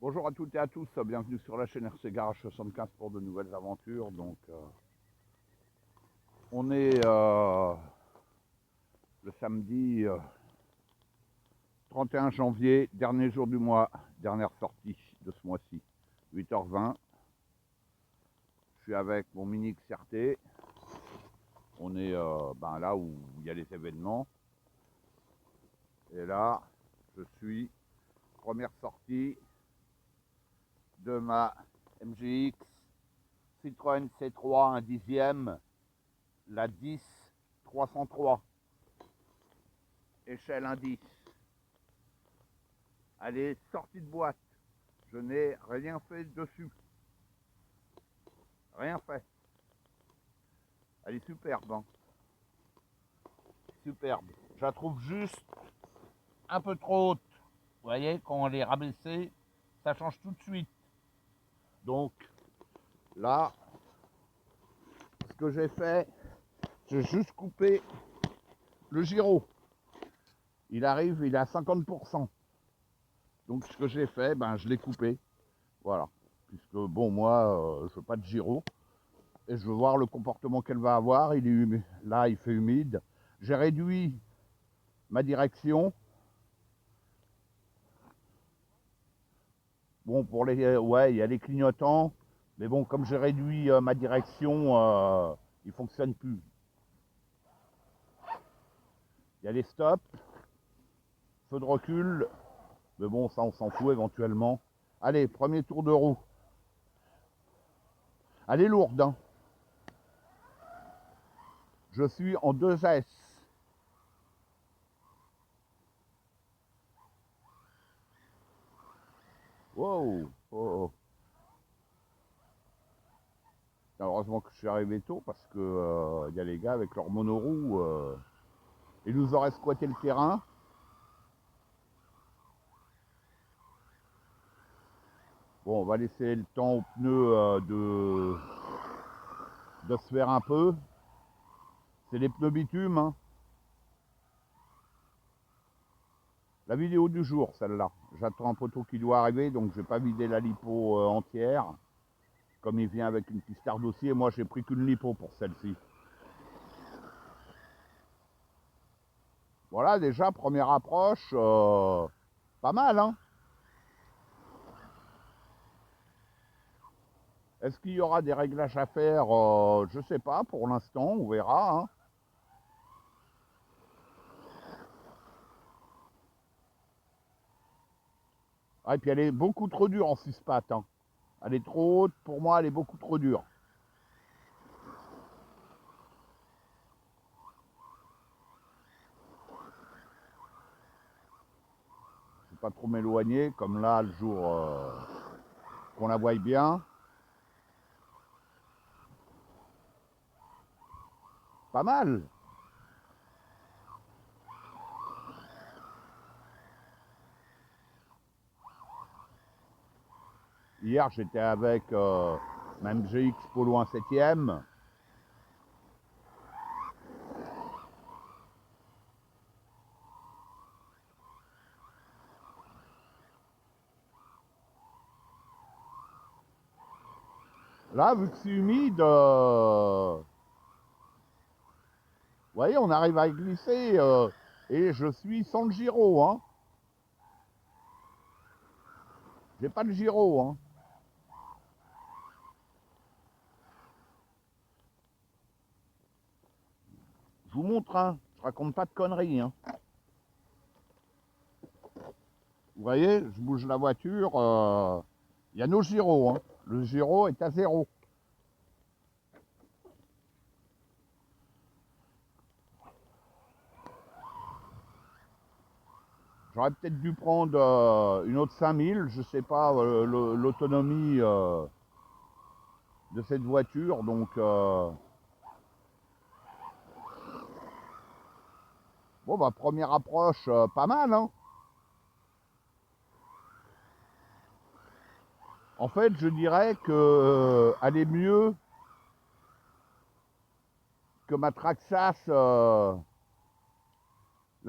Bonjour à toutes et à tous, bienvenue sur la chaîne RC Garage 75 pour de nouvelles aventures. Donc, on est le samedi 31 janvier, dernier jour du mois, dernière sortie de ce mois-ci, 8h20. Je suis avec mon Mini XRT. On est là où il y a les événements. Et là, je suis première sortie de ma MGX Citroën C3 1 dixième, la 10 303, échelle indice. Elle est sortie de boîte, je n'ai rien fait dessus, rien fait. Elle est superbe, hein. Superbe. Je la trouve juste un peu trop haute. Vous voyez, quand on est rabaissé, ça change tout de suite. Donc là, ce que j'ai fait, j'ai juste coupé le gyro. Il arrive, il est à 50%. Donc ce que j'ai fait, je l'ai coupé. Voilà. Puisque bon, moi, je veux pas de gyro. Et je veux voir le comportement qu'elle va avoir. Il est humide. Là, il fait humide. J'ai réduit ma direction. Bon, pour les, ouais, il y a les clignotants. Mais bon, comme j'ai réduit ma direction, il fonctionne plus. Il y a les stops, feu de recul. Mais bon, ça, on s'en fout éventuellement. Allez, premier tour de roue. Elle est lourde, hein. Je suis en 2S. Wow. Oh. Heureusement que je suis arrivé tôt parce que y a les gars avec leur monoroue. Ils nous auraient squatté le terrain. Bon, on va laisser le temps aux pneus de se faire un peu. C'est les pneus bitume, hein. La vidéo du jour, celle-là. J'attends un poteau qui doit arriver, donc je vais pas vider la lipo entière. Comme il vient avec une pistarde aussi, et moi j'ai pris qu'une lipo pour celle-ci. Voilà, déjà, première approche, pas mal, hein. Est-ce qu'il y aura des réglages à faire? Je sais pas, pour l'instant, on verra, hein. Ah, et puis elle est beaucoup trop dure en 6 pattes, hein. Elle est trop haute, pour moi, elle est beaucoup trop dure. Je ne vais pas trop m'éloigner, comme là, le jour qu'on la voie bien. Pas mal. Hier, j'étais avec ma MGX Polo 1 7e. Là, vu que c'est humide, vous voyez, on arrive à glisser et je suis sans le gyro, hein. J'ai pas de gyro, hein. Je vous montre, hein. Je raconte pas de conneries, hein. Vous voyez, je bouge la voiture. Il y a nos gyros, hein. Le gyro est à 0. J'aurais peut-être dû prendre une autre 5000, je sais pas l'autonomie de cette voiture, donc bon bah première approche pas mal, hein. En fait, je dirais que elle est mieux que ma Traxxas la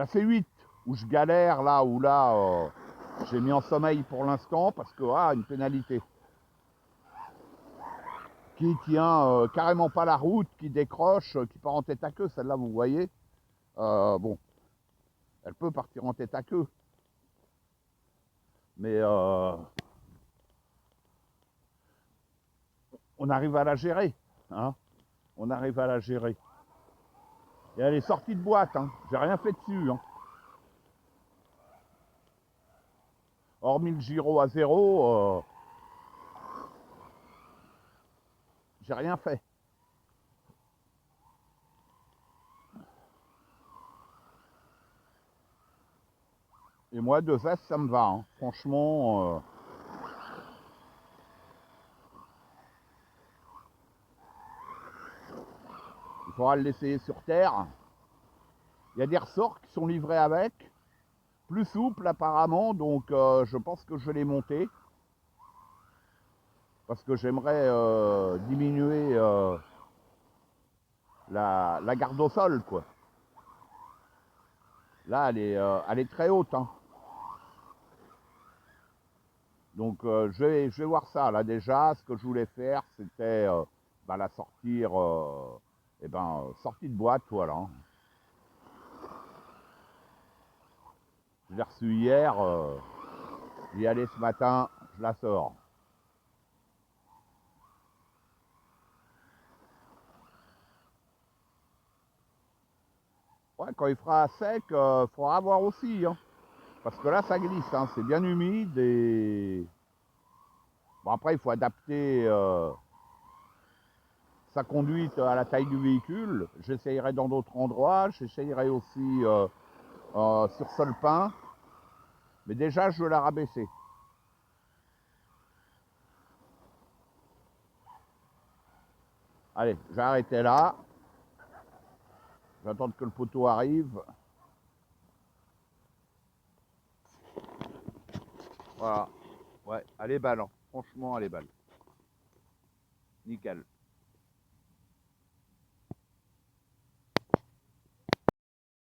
C8 où je galère là où là J'ai mis en sommeil pour l'instant parce que, une pénalité. Qui tient carrément pas la route, qui décroche, qui part en tête à queue. Celle-là, vous voyez, bon, elle peut partir en tête à queue. Mais on arrive à la gérer. Hein, on arrive à la gérer. Et elle est sortie de boîte. Hein. J'ai rien fait dessus. Hein. Hormis le gyro à 0, j'ai rien fait. Et moi, 2S, ça me va. Hein. Franchement, il faudra l'essayer sur terre. Il y a des ressorts qui sont livrés avec. Plus souples apparemment, donc je pense que je vais les monter. Parce que j'aimerais diminuer la garde au sol, quoi. Là, elle est très haute. Hein. Donc, je vais voir ça. Là, déjà, ce que je voulais faire, c'était la sortir, sortie de boîte, voilà. Je l'ai reçue hier. J'y allais ce matin, je la sors. Ouais, quand il fera sec, il faudra voir aussi. Hein. Parce que là, ça glisse. Hein. C'est bien humide et... Bon, après, il faut adapter sa conduite à la taille du véhicule. J'essayerai dans d'autres endroits. J'essayerai aussi sur sol peint. Mais déjà, je veux la rabaisser. Allez, je vais arrêter là. Je vais attendre que le poteau arrive. Voilà. Ouais, elle est balle. Hein. Franchement, elle est balle. Nickel.